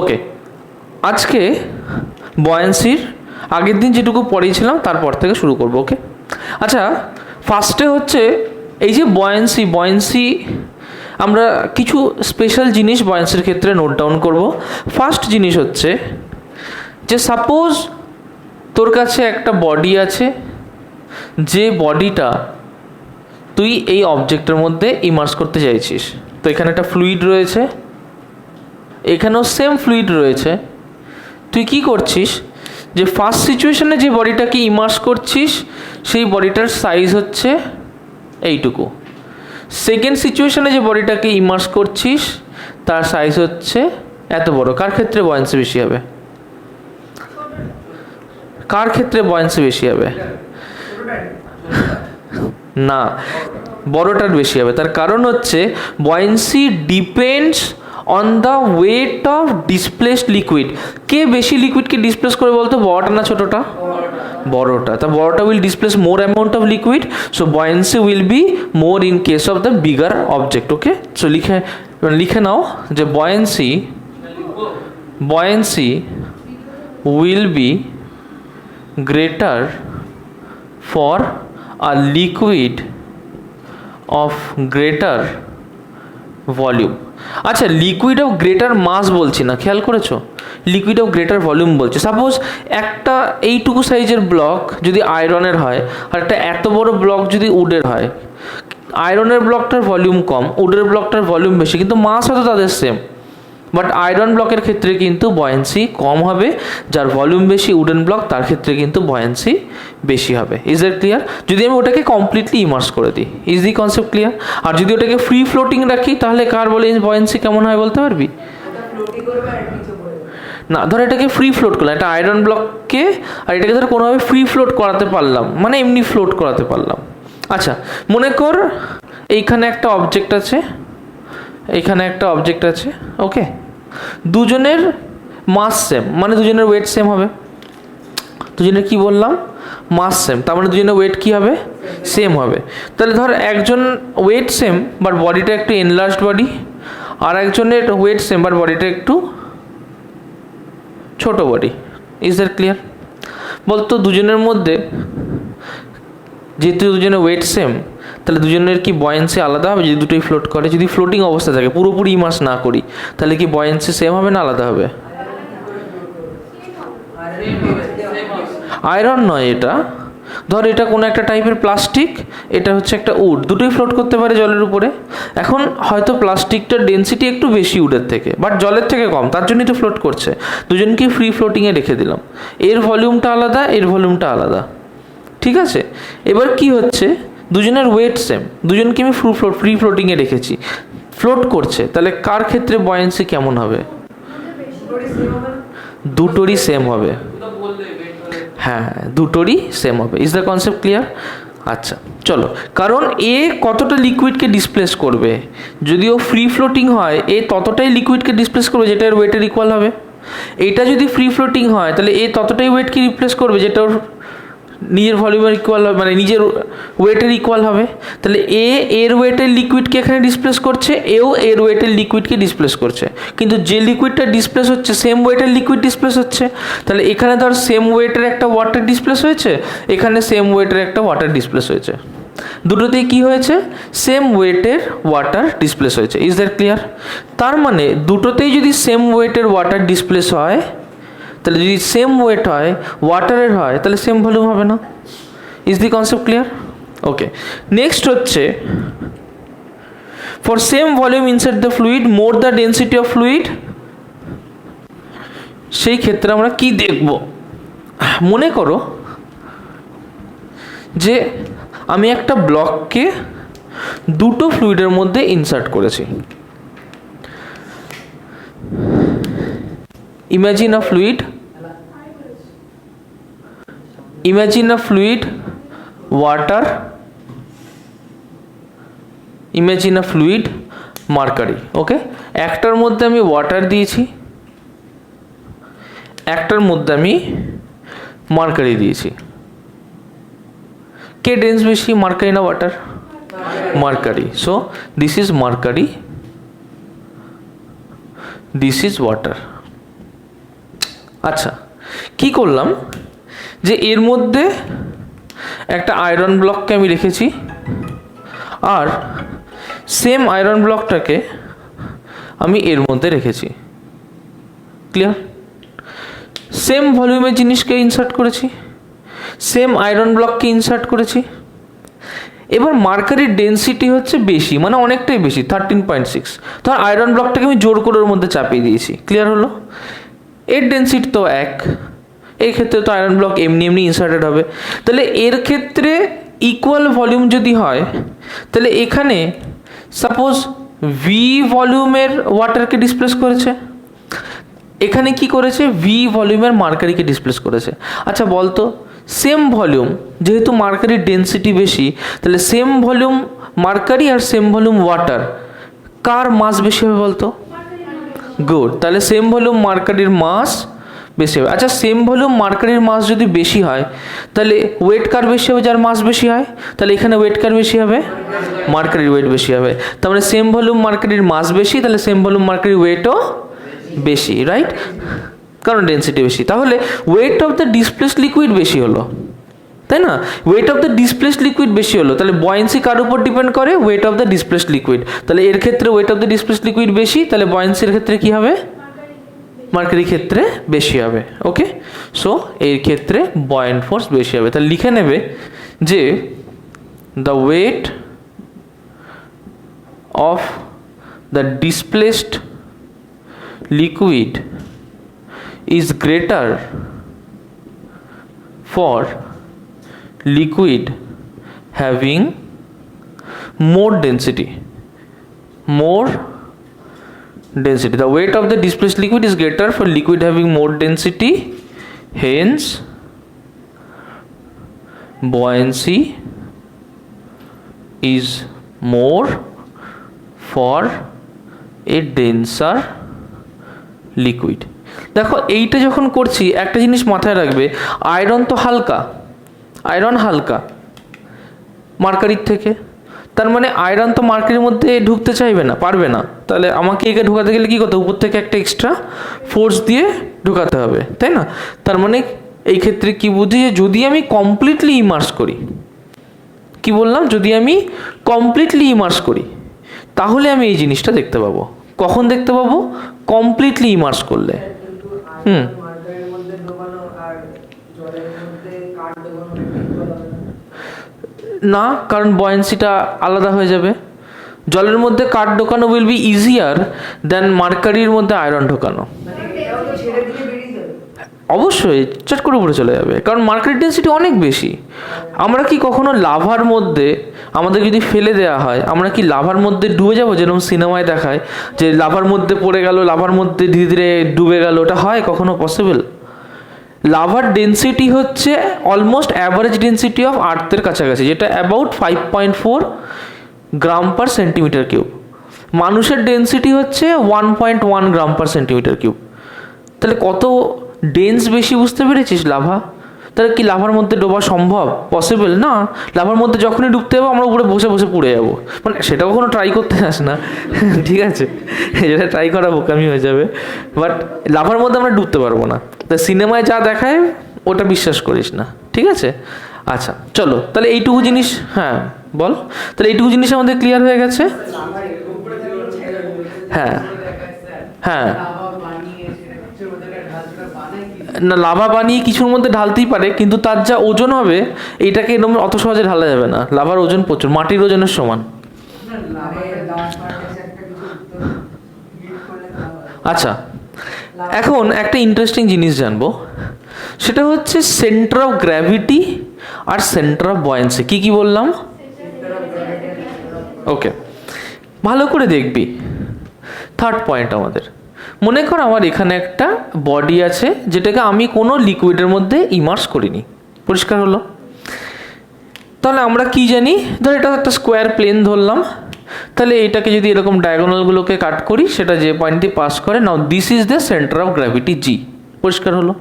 ওকে, আজকে বয়েন্সির আগের দিন যেটুকু পড়িয়েছিলাম তারপর থেকে শুরু করব। ওকে, আচ্ছা, ফার্স্টে হচ্ছে এই যে বয়েন্সি আমরা কিছু স্পেশাল জিনিস বয়েন্সির ক্ষেত্রে নোট ডাউন করব। ফার্স্ট জিনিস হচ্ছে যে সাপোজ তোর কাছে একটা বডি আছে, যে বডিটা তুই এই অবজেক্টের মধ্যে ইমার্স করতে চাইছিস। তো এখানে একটা ফ্লুইড রয়েছে, এখানেও সেম ফ্লুইড রয়েছে। তুই কি করছিস যে ফার্স্ট সিচুয়েশনে যে বডিটাকে ইমার্স করছিস সেই বডিটার সাইজ হচ্ছে এইটুকু। সেকেন্ড সিচুয়েশনে যে বডিটাকে ইমার্স করছিস তার সাইজ হচ্ছে এত বড়। কার ক্ষেত্রে বয়েন্সি বেশি হবে? কার ক্ষেত্রে বয়েন্সি বেশি হবে? না, বড়টার বেশি হবে। তার কারণ হচ্ছে buoyancy depends on the weight of displaced liquid. কে বেশি লিকুইডকে ডিসপ্লেস করে বলতো, বড়টা না ছোটটা? বড়টা। তা বড়টা will displace more amount of liquid, so buoyancy will be more in case of the bigger object. Okay, so লিখে নাও যে buoyancy will be greater for a liquid of greater volume। আচ্ছা, লিকুইড অফ গ্রেটার মাস বলছি না, খেয়াল করেছো? Liquid of greater volume বলছে। Suppose একটা এইটুকু সাইজের ব্লক যদি আয়রনের হয় আর একটা এত বড় ব্লক যদি উডের হয়, আয়রনের ব্লকটার ভলিউম কম, উডের ব্লকটার ভলিউম বেশি, কিন্তু মাস হয়তো তাদের সেম। বাট আয়রন ব্লকের ক্ষেত্রে কিন্তু বয়েন্সি কম হবে, যার ভলিউম বেশি উডেন ব্লক তার ক্ষেত্রে কিন্তু বয়েন্সি বেশি হবে। Is that clear? যদি আমি ওটাকে কমপ্লিটলি ইমার্স করে দিই, ইজ দি কনসেপ্ট ক্লিয়ার? আর যদি ওটাকে ফ্রি ফ্লোটিং রাখি তাহলে কার বলে বয়েন্সি কেমন হয় বলতে পারবি? না, ধর এটাকে ফ্রি ফ্লোট করলাম, একটা আয়রন ব্লককে, আর এটাকে ধর কোনোভাবে ফ্রি ফ্লোট করাতে পারলাম, মানে এমনি ফ্লোট করাতে পারলাম। আচ্ছা, মনে কর এইখানে একটা অবজেক্ট আছে, এইখানে একটা অবজেক্ট আছে। ওকে, দুজনের মাস সেম, মানে দুজনের ওয়েট সেম হবে। দুজনের কি বললাম? মাস সেম, তার মানে দুজনের ওয়েট কি হবে? সেম হবে। তাহলে ধর একজন ওয়েট সেম বাট বডিটা একটু এনলার্জড বডি, আর একজনের ওয়েট সেম বাট বডিটা একটু ছোট বডি। Is that clear? বলতো দুজনের মধ্যে যেহেতু দুজনের ওয়েট সেম, তাহলে দুজনের কি বয়েন্সি আলাদা হবে যদি দুটোই ফ্লোট করে? যদি ফ্লোটিং অবস্থা থাকে, পুরোপুরি ইমার্স না করি, তাহলে কি বয়েন্সি সেম হবে না আলাদা হবে? আয়রন নয় এটা, ধর এটা কোনো একটা টাইপের প্লাস্টিক, এটা হচ্ছে একটা উড, দুটোই ফ্লোট করতে পারে জলের উপরে। এখন হয়তো প্লাস্টিকটার ডেন্সিটি একটু বেশি উডের থেকে, বাট জলের থেকে কম, তার জন্যই তো ফ্লোট করছে। দুজনকে ফ্রি ফ্লোটিংয়ে রেখে দিলাম, এর ভলিউমটা আলাদা, এর ভলিউমটা আলাদা। ঠিক আছে, এবার কি হচ্ছে, দুজনের ওয়েট সেম, দুজনকে আমি ফ্রি ফ্লোটিংয়ে রেখেছি, ফ্লোট করছে, তাহলে কার ক্ষেত্রে বয়েন্সি কেমন হবে? দুটোরই সেম হবে। হ্যাঁ, দুটোরই সেম হবে। Is the concept clear? আচ্ছা চলো, কারণ এ কতটা লিকুইডকে ডিসপ্লেস করবে, যদিও ফ্রি ফ্লোটিং হয় এ ততটাই লিকুইডকে ডিসপ্লেস করবে যেটা এর ওয়েটের ইকুয়াল হবে। এটা যদি ফ্রি ফ্লোটিং হয় তাহলে এ ততটাই ওয়েটকে রিপ্লেস করবে যেটা ওর নিজের ভলিউমের ইকুয়াল হবে, মানে নিজের ওয়েটের ইকুয়াল হবে। তাহলে এর ওয়েটের লিকুইডকে এখানে ডিসপ্লেস করছে, এও এর ওয়েটের লিকুইডকে ডিসপ্লেস করছে, কিন্তু যে লিকুইডটা ডিসপ্লেস হচ্ছে সেম ওয়েটের লিকুইড ডিসপ্লেস হচ্ছে। তাহলে এখানে ধর সেম ওয়েটের একটা ওয়াটার ডিসপ্লেস হয়েছে, এখানে সেম ওয়েটের একটা ওয়াটার ডিসপ্লেস হয়েছে, দুটোতেই কি হয়েছে? সেম ওয়েটের ওয়াটার ডিসপ্লেস হয়েছে। Is that clear? তার মানে দুটোতেই যদি সেম ওয়েটের ওয়াটার ডিসপ্লেস হয়, তাহলে যদি সেম ওয়েট হয়, ওয়াটারের হয়, তাহলে সেম ভলিউম হবে না। Is the concept clear? Okay, next হচ্ছে for same volume inside the fluid more the density of fluid. সেই ক্ষেত্রে আমরা কি দেখব? মনে করো যে আমি একটা ব্লককে দুটো ফ্লুইডের মধ্যে ইনসার্ট করেছি। Imagine a fluid, water, imagine a fluid mercury। ওকে, একটার মধ্যে আমি ওয়াটার দিয়েছি, একটার মধ্যে আমি মার্কারি দিয়েছি। কে ডেন্স বেশি, মার্কারি না water? Mercury. So this is mercury, this is water. আচ্ছা, কি করলাম যে এর মধ্যে একটা আয়রন ব্লককে আমি রেখেছি, আর সেম আয়রন ব্লকটাকে আমি এর মধ্যে রেখেছি। ক্লিয়ার? সেম ভলিউমের জিনিসকে ইনসার্ট করেছি, সেম আয়রন ব্লককে ইনসার্ট করেছি। এবার মার্কারির ডেন্সিটি হচ্ছে বেশি, মানে অনেকটাই বেশি, 13.6। ধর আয়রন ব্লকটাকে আমি জোর করে ওর মধ্যে চাপিয়ে দিয়েছি। ক্লিয়ার হলো? এর ডেন্সিটি তো এক, এই ক্ষেত্রে তো আয়রন ব্লক এমনি এমনি ইনসার্টেড হবে। তাহলে এর ক্ষেত্রে ইকুয়াল ভলিউম যদি হয়, তাহলে এখানে সাপোজ ভি ভলিউমের ওয়াটারকে ডিসপ্লেস করেছে, এখানে কি করেছে, ভি ভলিউমের মার্কারিকে ডিসপ্লেস করেছে। আচ্ছা বলতো, সেম ভলিউম, যেহেতু মার্কারির ডেন্সিটি বেশি, তাহলে সেম ভলিউম মার্কারি আর সেম ভলিউম ওয়াটার, কার মাস বেশি হবে বলতো? গুড, তাহলে সেম ভলিউম মার্কারির মাস বেশি হবে। আচ্ছা, সেম ভলিউম মার্কারির মাস যদি বেশি হয়, তাহলে ওয়েট কার বেশি হবে? যার মাস বেশি হয়। তাহলে এখানে ওয়েট কার বেশি হবে? মার্কারির ওয়েট বেশি হবে। তার মানে সেম ভলিউম মার্কারির মাস বেশি, তাহলে সেম ভলিউম মার্কারির ওয়েটও বেশি, রাইট? কারণ ডেন্সিটি বেশি। তাহলে weight of the displaced liquid বেশি হলো, তাই না? Weight of the displaced liquid বেশি হলো, তাহলে বয়েন্সি কার উপর ডিপেন্ড করে? Weight of the displaced liquid. তাহলে এর ক্ষেত্রে weight of the displaced liquid বেশি, তাহলে বয়েন্সির ক্ষেত্রে কি হবে? মার্কারির ক্ষেত্রে বেশি হবে। ওকে, সো এর ক্ষেত্রে বয়েন্ট ফোর্স বেশি হবে। তাহলে লিখে নেবে যে the weight of the displaced liquid is greater for liquid having more density. The weight of the displaced liquid is greater for liquid having more density, hence buoyancy is more for a denser liquid. দেখো, এইটা যখন করছি একটা জিনিস মাথায় রাখবে, iron তো হালকা, আয়রন হালকা মার্কারির থেকে, তার মানে আয়রন তো মার্কারির মধ্যে ঢুকতে চাইবে না, পারবে না। তাহলে আমাকে একে ঢুকাতে গেলে কী করতে হবে? উপর থেকে একটা এক্সট্রা ফোর্স দিয়ে ঢুকাতে হবে, তাই না? তার মানে এই ক্ষেত্রে কি বুঝি, যে যদি আমি কমপ্লিটলি ইমার্স করি, কি বললাম, যদি আমি কমপ্লিটলি ইমার্স করি, তাহলে আমি এই জিনিসটা দেখতে পাবো। কখন দেখতে পাবো? কমপ্লিটলি ইমার্স করলে। না, কারণ বয়েন্সিটা আলাদা হয়ে যাবে। জলের মধ্যে কাঠ ঢোকানো উইল বি ইজিয়ার দেন মার্কারির মধ্যে আয়রন ঢোকানো। অবশ্যই চট করে উপরে চলে যাবে, কারণ মার্কারির ডেন্সিটি অনেক বেশি। আমরা কি কখনো লাভার মধ্যে, আমাদের যদি ফেলে দেওয়া হয়, আমরা কি লাভার মধ্যে ডুবে যাবো? যেরকম সিনেমায় দেখায় যে লাভার মধ্যে পড়ে গেল, লাভার মধ্যে ধীরে ধীরে ডুবে গেল, ওটা হয় কখনো পসিবল? লাভার ডেন্সিটি হচ্ছে অলমোস্ট অ্যাভারেজ ডেন্সিটি অফ আর্থের কাছাকাছি, যেটা about 5.4 gram per centimetre cube. মানুষের ডেন্সিটি হচ্ছে 1.1 গ্রাম পার সেন্টিমিটার কিউব। তাহলে কত ডেন্স বেশি, বুঝতে পেরেছিস লাভা? তাহলে কি লাভার মধ্যে ডোবা সম্ভব? পসিবল না। লাভার মধ্যে যখনই ডুবতে যাবো আমরা উপরে বসে বসে পুড়ে যাবো, মানে সেটা কখনো ট্রাই করতে যাস না, ঠিক আছে? যেটা ট্রাই করা বোকামি হয়ে যাবে। বাট লাভার মধ্যে আমরা ডুবতে পারবো না। তা সিনেমায় যা দেখায় ওটা বিশ্বাস করিস না, ঠিক আছে? আচ্ছা চলো, তাহলে এইটুকু জিনিস, হ্যাঁ বল, তাহলে এইটুকু জিনিস আমাদের ক্লিয়ার হয়ে গেছে। হ্যাঁ হ্যাঁ, না লাভা বানিয়ে কিছুর মধ্যে ঢালতেই পারে, কিন্তু তার যা ওজন হবে এটাকে এরকম অত সহজে ঢালা যাবে না। লাভার ওজন প্রচুর, মাটির ওজনের সমান। আচ্ছা, এখন একটা ইন্টারেস্টিং জিনিস জানবো, সেটা হচ্ছে সেন্টার অফ গ্র্যাভিটি আর সেন্টার অফ বয়েন্সি। কি কি বললাম? ওকে, ভালো করে দেখবি। থার্ড পয়েন্ট আমাদের, মনে কর আমার এখানে একটা বডি আছে যেটাকে আমি কোনো লিকুইডের মধ্যে ইমার্স করিনি, পরিষ্কার হলো? তাহলে আমরা কি জানি, ধর এটা একটা স্কোয়ার প্লেন ধরলাম, তাহলে এটাকে যদি এরকম ডায়াগোনালগুলোকে কাট করি, সেটা যে পয়েন্ট দিয়ে পাস করে, now this is the centre of gravity G. পরিষ্কার হলো?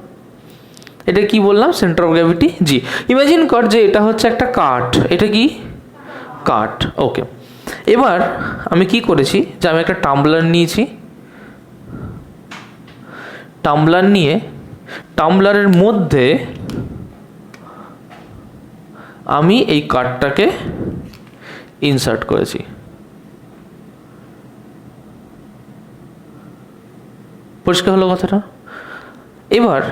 এটা কি বললাম? Centre of gravity G. Imagine কর যে এটা হচ্ছে একটা কাঠ, এটা কি কাঠ। ওকে, এবার আমি কি করেছি, যে আমি একটা টাম্বলার নিয়েছি, টাম্বলার নিয়ে টাম্বলারের মধ্যে আমি এই কার্ডটাকে ইনসার্ট করেছি। পরিষ্কার হলো কথাটা? এবার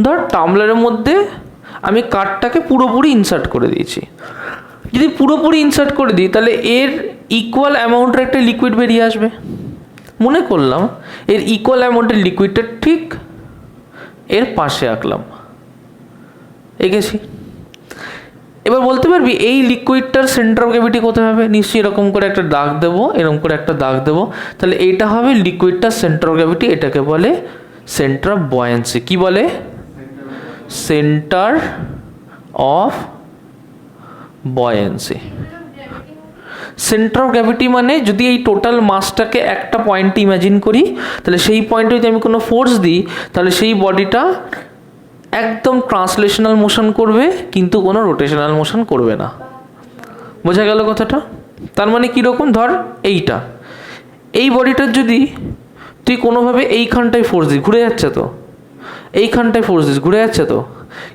ধর টাম্বলারের মধ্যে আমি কার্ডটাকে পুরোপুরি ইনসার্ট করে দিয়েছি। যদি পুরোপুরি ইনসার্ট করে দিই তাহলে এর ইকুয়াল অ্যামাউন্টের একটা লিকুইড বেরিয়ে আসবে। মনে করলাম এর ইকুয়াল অ্যামাউন্টের লিকুইডটা ঠিক এর পাশে আঁকলাম, এঁকেছি। এবার বলতে পারবি এই লিকুইডটার সেন্টার অফ গ্র্যাভিটি কোথায় হবে? নিশ্চয়ই এরকম করে একটা দাগ দেবো, এরকম করে একটা দাগ দেবো, তাহলে এইটা হবে লিকুইডটার সেন্টার অফ গ্র্যাভিটি। এটাকে বলে সেন্টার অফ বয়েন্সি। কি বলে? Centre of buoyancy. Centre of gravity মানে যদি এই টোটাল মাসটাকে একটা পয়েন্টে ইমাজিন করি, তাহলে সেই পয়েন্টে যদি আমি কোনো ফোর্স দিই তাহলে সেই বডিটা একদম ট্রান্সলেশনাল মোশন করবে, কিন্তু কোনো রোটেশনাল মোশন করবে না। বোঝা গেল কথাটা? তার মানে কীরকম, ধর এইটা, এই বডিটার যদি তুই কোনোভাবে এইখানটায় ফোর্স দিস, ঘুরে যাচ্ছে তো, এইখানটায় ফোর্স দিস, ঘুরে যাচ্ছে তো,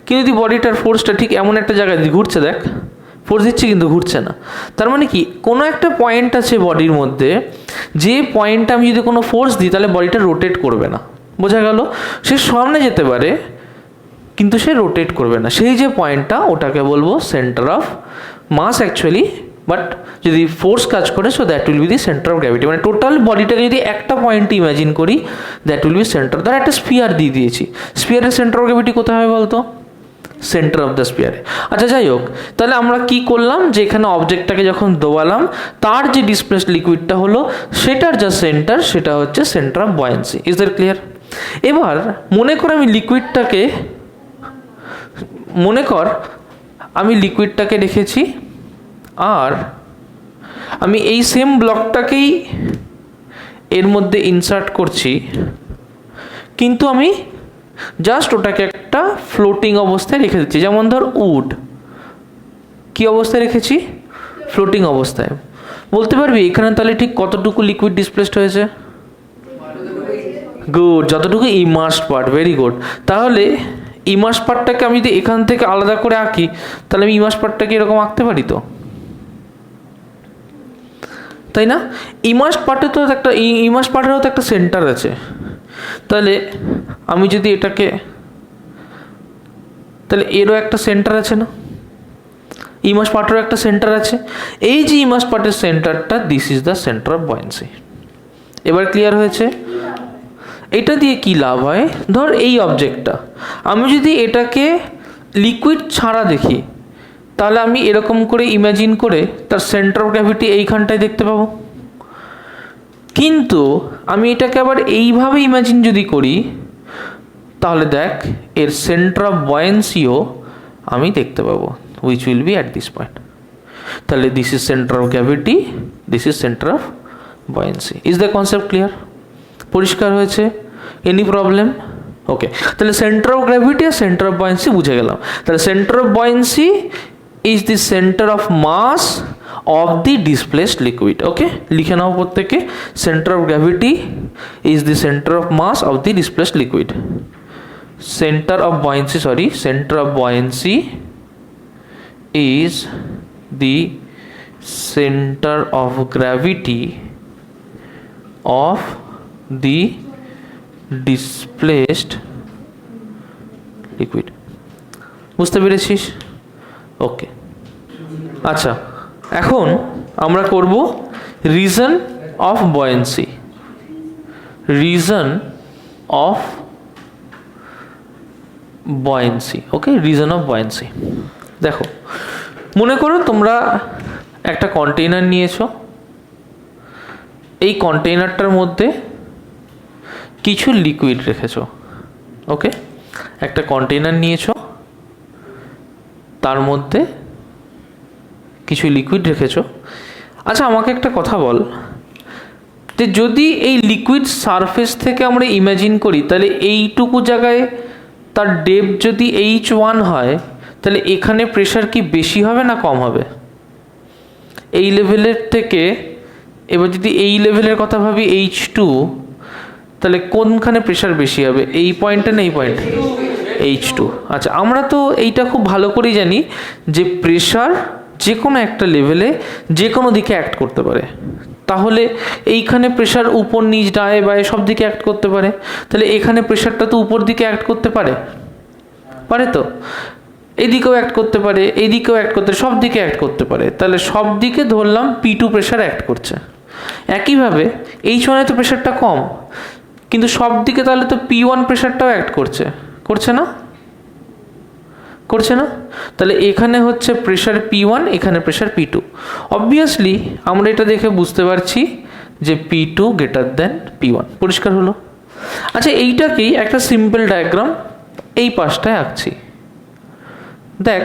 কিন্তু যদি বডিটার ফোর্সটা ঠিক এমন একটা জায়গায় ঘুরছে, দেখ ফোর্স দিচ্ছে কিন্তু ঘুরছে না। তার মানে কি, কোনো একটা পয়েন্ট আছে বডির মধ্যে, যে পয়েন্টটা আমি যদি কোনো ফোর্স দিই তাহলে বডিটা রোটেট করবে না। বোঝা গেল? সে সামনে যেতে পারে কিন্তু সে রোটেট করবে না। সেই যে পয়েন্টটা, ওটাকে বলবো centre of mass actually, but যদি ফোর্স কাজ করে so that will be the centre of gravity. মানে টোটাল বডিটাকে যদি একটা পয়েন্টে ইমাজিন করি দ্যাট উইল বি সেন্টার। ধর একটা স্পিয়ার দিয়ে দিয়েছি, স্পিয়ারের সেন্টার অফ গ্র্যাভিটি কোথায় হয় বলতো? সেন্টার অফ দ্য স্পিয়ারে। আচ্ছা যাই হোক, তাহলে আমরা কি করলাম, যে এখানে অবজেক্টটাকে যখন দোয়ালাম তার যে ডিসপ্লেসড লিকুইডটা হলো সেটার যা সেন্টার, সেটা হচ্ছে centre of buoyancy. Is that clear? এবার মনে কর আমি লিকুইডটাকে রেখেছি, আর আমি এই সেম ব্লকটাকেই এর মধ্যে ইনসার্ট করছি, কিন্তু আমি জাস্ট ওটাকে একটা ফ্লোটিং অবস্থায় রেখে দিচ্ছি। যেমন ধর উড, কি অবস্থায় রেখেছি? ফ্লোটিং অবস্থায়। বলতে পারবি এখানে তাহলে ঠিক কতটুকু লিকুইড ডিসপ্লেসড হয়েছে? গুড, যতটুকু ইমার্সড পার্ট। Very good. তাহলে ইমার্স পার্টটাকে আমি যদি এখান থেকে আলাদা করে আঁকি তাহলে আমি ইমার্স পার্টটাকে এরকম আঁকতে পারি তো, তাই না? ইমার্স পার্টেরও তো একটা সেন্টার আছে। তাহলে আমি যদি এটাকে, তাহলে এরও একটা সেন্টার আছে না? ইমার্স পার্টেরও একটা সেন্টার আছে। এই যে ইমার্স পার্টের সেন্টারটা, this is the centre of buoyancy. এবার ক্লিয়ার হয়েছে? এটা দিয়ে কি লাভ হয়? ধর এই অবজেক্টটা আমি যদি এটাকে লিকুইড ছাড়া দেখি তাহলে আমি এরকম করে ইমাজিন করে তার সেন্টার অফ গ্র্যাভিটি এইখানটায় দেখতে পাবো। কিন্তু আমি এটাকে আবার এইভাবে ইমাজিন যদি করি তাহলে দেখ এর সেন্টার অফ বয়েন্সিও আমি দেখতে পাবো, which will be at this point. তাহলে this is centre of gravity, this is centre of buoyancy. Is the concept clear? পরিষ্কার হয়েছে? Any problem? ওকে, তাহলে সেন্টার অফ গ্র্যাভিটি আর সেন্টার অফ বয়েন্সি বুঝে গেলাম। তাহলে centre of buoyancy is the centre of mass of the displaced liquid. Okay, লিখে নাও প্রত্যেকে, centre of gravity is the centre of mass of the displaced liquid. Centre of buoyancy, centre of buoyancy is the centre of gravity of the displaced liquid। বুঝতে পেরেছিস? ওকে, আচ্ছা এখন আমরা করব reason of buoyancy. Reason of buoyancy. Okay, reason of buoyancy. দেখো, মনে করো তোমরা একটা কন্টেইনার নিয়েছো, এই কন্টেইনারটার মধ্যে কিছু লিকুইড রেখেছো। ওকে, একটা কন্টেইনার নিয়েছো, তার মধ্যে কিছু লিকুইড রেখেছো। আচ্ছা আমাকে একটা কথা বল, যে যদি এই লিকুইড সারফেস থেকে আমরা ইমাজিন করি তাহলে এইটুকু জায়গায় তার ডেপথ যদি H1 হয় তাহলে এখানে প্রেশার কি বেশি হবে না কম হবে? এই লেভেলের থেকে। এবার যদি এই লেভেলের কথা ভাবি H2, তাহলে কোনখানে প্রেশার বেশি হবে, এই পয়েন্টে না এই পয়েন্ট? H2। আচ্ছা, আমরা তো এইটা খুব ভালো করেই জানি যে প্রেশার যে কোনো একটা লেভেলে যে কোনো দিকে অ্যাক্ট করতে পারে। তাহলে এইখানে প্রেশার উপর নিচ ডায়ে বায়ে সব দিকে অ্যাক্ট করতে পারে, তাহলে এখানে প্রেশারটা তো উপর দিকে অ্যাক্ট করতে পারে, পারে তো? এদিকেও অ্যাক্ট করতে পারে, এইদিকেও অ্যাক্ট করতে, সব দিকে অ্যাক্ট করতে পারে। তাহলে সব দিকে ধরলাম P2 প্রেশার অ্যাক্ট করছে। একইভাবে H1 তো প্রেশারটা কম, কিন্তু সব দিকে তাহলে তো P1 প্রেশারটাও অ্যাক্ট করছে, করছে না? করছে না? তাহলে এখানে হচ্ছে প্রেশার P1, এখানে প্রেশার P2। অবভিয়াসলি আমরা এটা দেখে বুঝতে পারছি যে P2 গ্রেটার দেন P1। পরিষ্কার হলো? আচ্ছা, এইটাকেই একটা সিম্পল ডায়াগ্রাম এই পাশটায় আঁকছি। দেখ,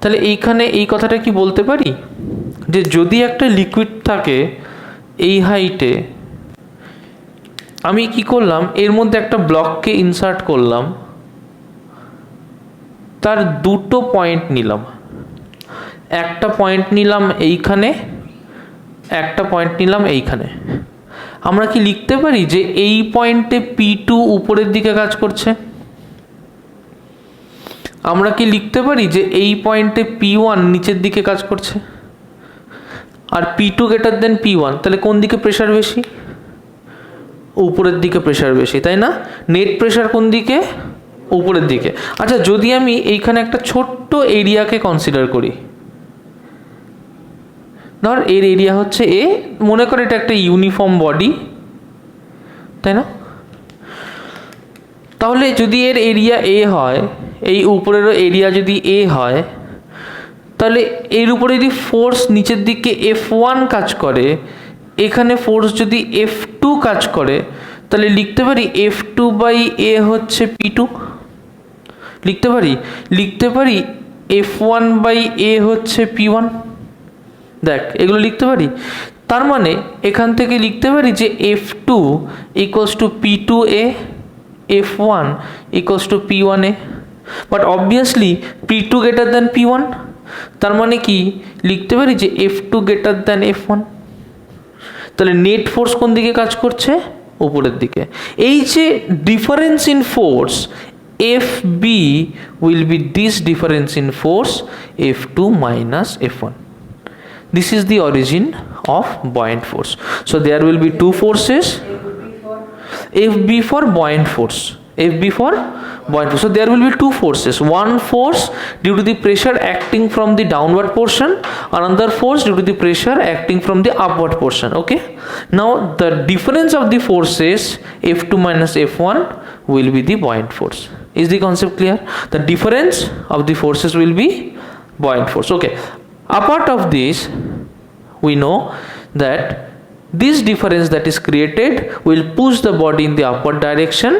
তাহলে এইখানে এই কথাটা কি বলতে পারি যে যদি একটা লিকুইড থাকে এই হাইটে, আমি কি করলাম, এর মধ্যে একটা ব্লককে ইনসার্ট করলাম, তার দুটো পয়েন্ট নিলাম, একটা পয়েন্ট নিলাম এইখানে, একটা পয়েন্ট নিলাম এইখানে। আমরা কি লিখতে পারি যে এই পয়েন্টে P2 উপরের দিকে কাজ করছে? আমরা কি লিখতে পারি যে এই পয়েন্টে P1 নিচের দিকে কাজ করছে? আর P2 গ্রেটার দেন P1, তাহলে কোন দিকে প্রেশার বেশি? উপরের দিকে প্রেশার বেশি, তাই না? নেট প্রেশার কোন দিকে? উপরের দিকে। আচ্ছা, যদি আমি এইখানে একটা ছোট্ট এরিয়াকে কনসিডার করি, ধর এর এরিয়া হচ্ছে A, মনে করে এটা একটা ইউনিফর্ম বডি, তাই না? তাহলে যদি এর এরিয়া A হয়, এই উপরেরও এরিয়া যদি A হয়, তাহলে এর উপরে যদি ফোর্স নিচের দিকে F1 কাজ করে, এখানে ফোর্স যদি F2 কাজ করে, তাহলে লিখতে পারি F2/A হচ্ছে P2। লিখতে পারি? লিখতে পারি F1/A হচ্ছে P1। দেখ, এগুলো লিখতে পারি। তার মানে এখান থেকে লিখতে পারি যে F2 equals to P2A, F1 equals to P1A। But obviously P2 greater than P1, তার মানে কি লিখতে পারি যে F2 গ্রেটার দ্যান F1। তাহলে নেট ফোর্স কোন দিকে কাজ করছে? উপরের দিকে। এই যে difference in force FB will be this difference in force F2 minus F1. This is the origin of buoyant force. So there will be two forces. FB for buoyant force. FB for buoyant force. So there will be two forces. One force due to the pressure acting from the downward portion, another force due to the pressure acting from the upward portion. Okay. Now the difference of the forces F2 minus F1 will be the buoyant force. Is the concept clear? The difference of the forces will be buoyant force. Okay. Apart of this, we know that this difference that is created will push the body in the upward direction,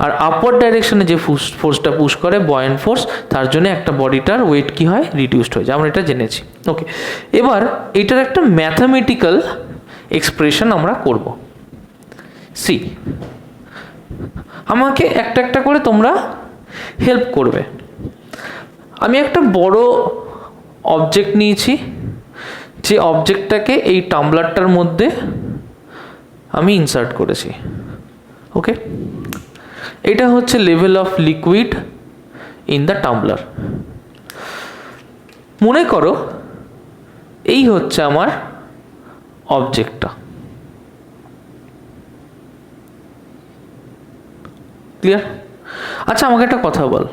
আর upward ডাইরেকশনে যে ফোর্সটা push করে buoyant force, তার জন্য একটা বডিটার wait কি হয়? রিডিউসড হয়ে যায়। আমরা এটা জেনেছি। ওকে, এবার এটার একটা ম্যাথামেটিক্যাল এক্সপ্রেশন আমরা করব। সি, আমাকে একটা একটা করে তোমরা হেল্প করবে। আমি একটা বড় অবজেক্ট নিয়েছি, যে অবজেক্টটাকে এই টাম্বলারটার মধ্যে আমি ইনসার্ট করেছি। ওকে, এটা হচ্ছে level of liquid in the tumbler. মনে করো এই হচ্ছে আমার অবজেক্টটা। ক্লিয়ার? আচ্ছা, আমাকে একটা কথা বল,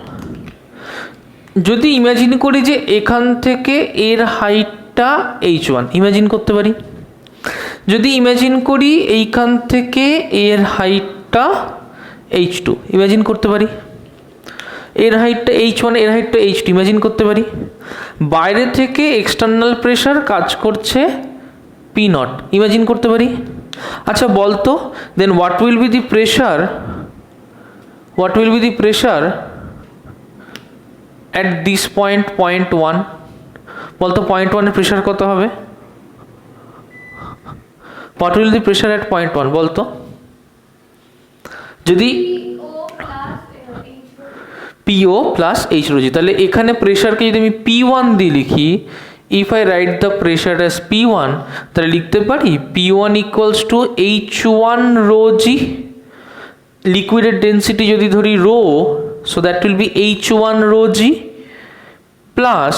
যদি ইমাজিন করি যে এখান থেকে এর হাইটটা H1, ইমাজিন করতে পারি। যদি ইমাজিন করি এইখান থেকে এর হাইটটা H2, ইমাজিন করতে পারি। এর হাইটটা H1, এর হাইটটা H2, ইমাজিন করতে পারি। বাইরে থেকে এক্সটার্নাল প্রেশার কাজ করছে P0, ইমাজিন করতে পারি। আচ্ছা বলতো, then what will be the pressure, what will be the pressure at this point, point 1? বলতো পয়েন্ট 1 এর প্রেশার কত হবে? What will the pressure at point 1 বলতো? যদি PO প্লাস H রোজি, তাহলে এখানে প্রেশারকে যদি আমি P1 দিয়ে লিখি, if I write the pressure as P1, তাহলে লিখতে পারি P1 equals to H1 rho g, লিকুইডের ডেন্সিটি যদি ধরি rho, so that will be H1 rho G plus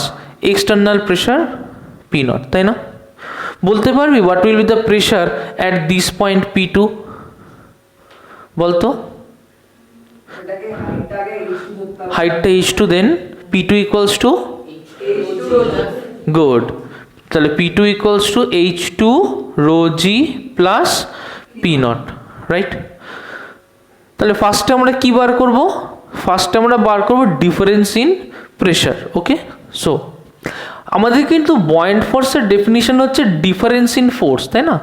external pressure P0, তাই না? বলতে পারবি what will be the pressure at this point P2? বলতো হাইটটা H2, দেন P2 ইকুয়ালস টু গুড, তাহলে P2 equals to H2 rho G plus P0, right? তাহলে ফার্স্টে আমরা কি বার করব? ফার্স্টে আমরা বার করব difference in pressure. Okay, so আমাদের কিন্তু বয়েন্ট ফোর্সের ডেফিনিশন হচ্ছে ডিফারেন্স ইন ফোর্স, তাই না?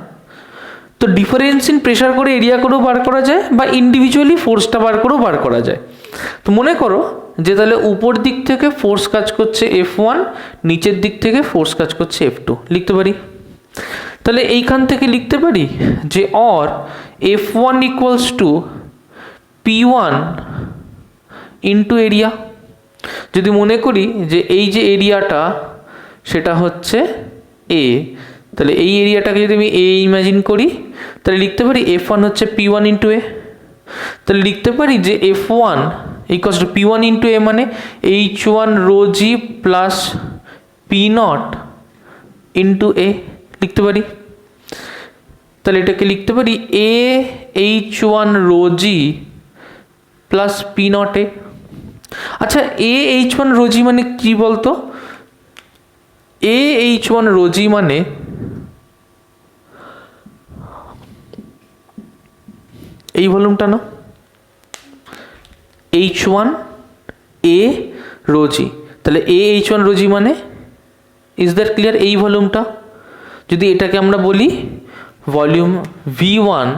তো ডিফারেন্স ইন প্রেশার করে এরিয়া করেও বার করা যায়, বা ইন্ডিভিজুয়ালি ফোর্সটা বার করেও বার করা যায়। তো মনে করো যে তাহলে উপর দিক থেকে ফোর্স কাজ করছে F1, নিচের দিক থেকে ফোর্স কাজ করছে F2, লিখতে পারি। তাহলে এইখান থেকে লিখতে পারি যে or F1 equals to P1 into area. যদি মনে করি যে এই যে এরিয়াটা সেটা হচ্ছে A, তাহলে এই এরিয়াটাকে যদি আমি A ইমাজিন করি, তাহলে লিখতে পারি F1 হচ্ছে P1 ইন্টু A। তাহলে লিখতে পারি যে F1 equals to P1 into A মানে H1 rho G plus P0 into A, লিখতে পারি। তাহলে এটাকে লিখতে পারি A H1 rho G plus P0 A। আচ্ছা, A H1 রো জি মানে কি বলতো? A H1 রো জি মানে এই ভলিউমটা না, H1 A রো জি, তাহলে A H1 রো জি মানে, ইজ দ্যাট ক্লিয়ার? এই ভলিউমটা যদি এটাকে আমরা বলি ভলিউম V1,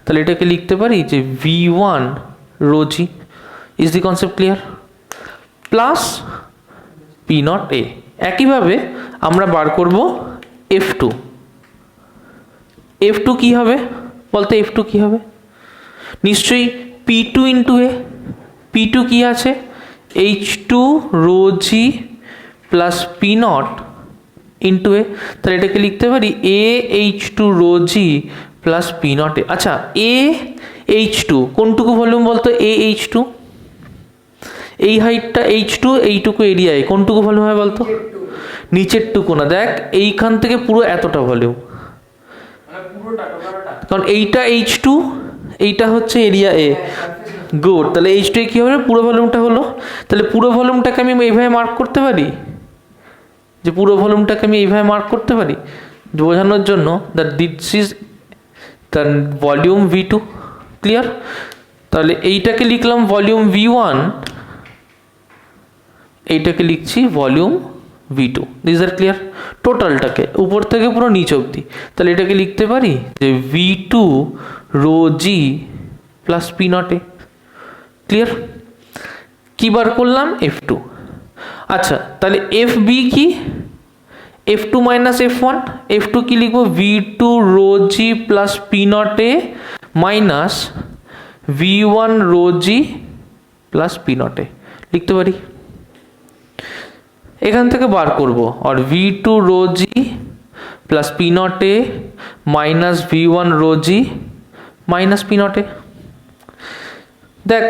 তাহলে এটাকে লিখতে পারি যে V1 rho g. Is the concept clear? Plus P0 A। একইভাবে আমরা বার করব F2। F2 কি হবে বলতে? F2 কি হবে? নিশ্চয়ই P2 ইন্টু A। P2 কি আছে? H2 rho G plus P0 into A। তাহলে এটাকে লিখতে পারি A H2 rho G plus P0 A। আচ্ছা, A H2 কোনটুকু ভলিউম বলতো? A H2, এই হাইটটা H2, এইটুকু এরিয়ায় কোনটুকু ভলিউম হয় বলতো? নিচেরটুকু না, দেখ এইখান থেকে পুরো এতটা ভলিউম, কারণ এইটা H2, এইটা হচ্ছে এরিয়া A। গুড, তাহলে H2 কি হবে? পুরো ভলিউমটা হলো। তাহলে পুরো ভলিউমটাকে আমি এইভাবে মার্ক করতে পারি, যে পুরো ভলিউমটাকে আমি এইভাবে মার্ক করতে পারি বোঝানোর জন্য that this is the volume V2। Clear? তাহলে এইটাকে লিখলাম ভলিউম V1, এইটাকে লিখছি ভলিউম V2। দিস আর ক্লিয়ার? টোটালটাকে উপর থেকে পুরো নিচ অবধি। তাহলে এটাকে লিখতে পারি যে V2 rho G plus P0 A। Clear? কি বার করলাম? F2। আচ্ছা, তাহলে FB কি? F2 minus F1। F2 কি লিখবো? V2 rho G plus P0 A minus V1 rho G plus P0 A, লিখতে পারি। এখান থেকে বার করব আর V2 rho G plus P0 A minus V1 rho g minus P0 A। দেখ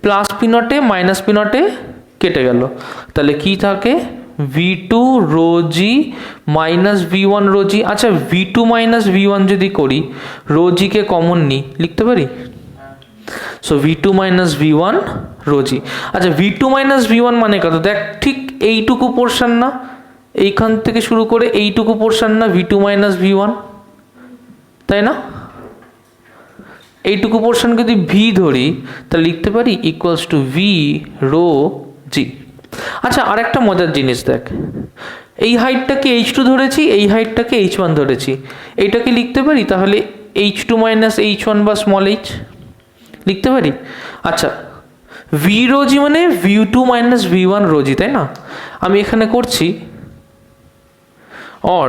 plus P0 A minus P0 A কেটে গেল, তাহলে কি থাকে? V2 rho g minus V1 rho g. আচ্ছা, V2 মাইনাস V1 যদি করি, রো জিকে কমন নিই, লিখতে পারি। So V2 minus V1 rho g. আচ্ছা, V2 মাইনাস V1 মানে কত? দেখ ঠিক এইটুকু পোর্শন না, এইখান থেকে শুরু করে এইটুকু পোর্শন না V2 মাইনাস V1, তাই না? এইটুকু পোর্শনকে যদি V ধরি তাহলে লিখতে পারি equals to V rho g. আচ্ছা, আর একটা মজার জিনিস দেখ, এই হাইটটাকে H2 ধরেছি, এই হাইটটাকে H1 ধরেছি, এইটাকে লিখতে পারি তাহলে H2 মাইনাস H1 বা স্মল h, লিখতে পারি। আচ্ছা, V রো জি মানে V2 মাইনাস V1 রো জি, তাই না? আমি এখানে করছি or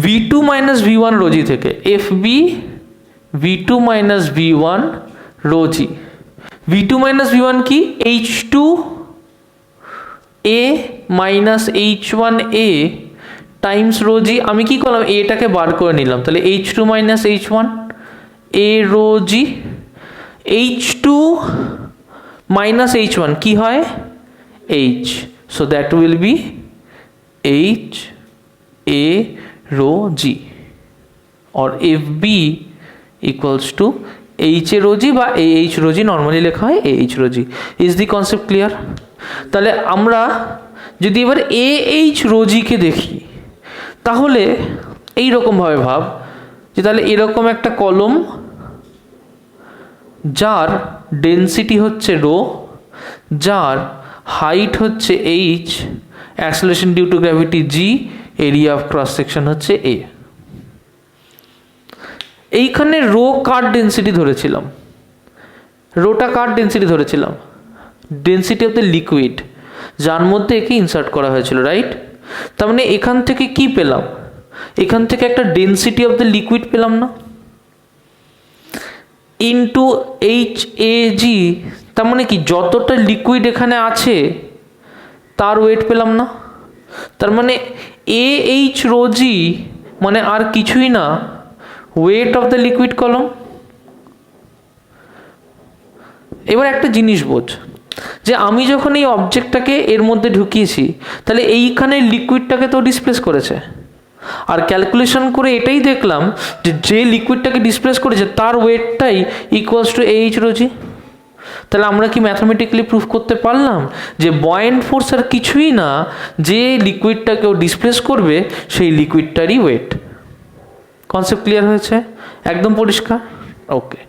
V2 minus V1 rho জি থেকে FB V2 minus V1 rho g. V2 minus V1 কি? H2 A minus H one A times rho g, আমি কি করলাম এটাকে বার করে নিলাম, তাহলে H two minus H one A rho g, H two minus H one কী হয় H, so that will be H A rho g or FB equals to H rho g বা AH rho g, নর্মালি লেখা হয় AH rho g. Is the concept clear? তাহলে আমরা যদি এবার AH rho g কে দেখি তাহলে এই রকম ভাবে ভাব যে তাহলে এরকম একটা কলম যার ডেন্সিটি হচ্ছে রো, যার হাইট হচ্ছে h, acceleration due to gravity g, area of cross section হচ্ছে a। এইখানে রো কার ডেন্সিটি ধরেছিলাম, রোটা কার ডেন্সিটি ধরেছিলাম, ডেন্সিটি অফ দ্য লিকুইড যার মধ্যে একে ইনসার্ট করা হয়েছিল, রাইট? তার মানে এখান থেকে কি পেলাম, এখান থেকে একটা ডেন্সিটি অফ দ্য লিকুইড পেলাম না, ইনটু এইচ এ জি, তার মানে কি যতটা লিকুইড এখানে আছে তার ওয়েট পেলাম না, তার মানে এ এইচ রো জি মানে আর কিছুই না, ওয়েট অফ দ্য লিকুইড কলম। এবার একটা জিনিস বোঝ যে আমি যখন এই অবজেক্টটাকে এর মধ্যে ঢুকিয়েছি তাহলে এইখানে লিকুইডটাকে তো ডিসপ্লেস করেছে, আর ক্যালকুলেশন করে এটাই দেখলাম যে যে লিকুইডটাকে ডিসপ্লেস করেছে তার ওয়েটটাই ইকুয়ালস টু এইচ রো জি। তাহলে আমরা কি ম্যাথমেটিক্যালি প্রুফ করতে পারলাম যে বয়েন্ট ফোর্স আর কিছুই না, যে লিকুইডটাকেও ডিসপ্লেস করবে সেই লিকুইডটারই ওয়েট। কনসেপ্ট ক্লিয়ার হয়েছে? একদম পরিষ্কার? ওকে।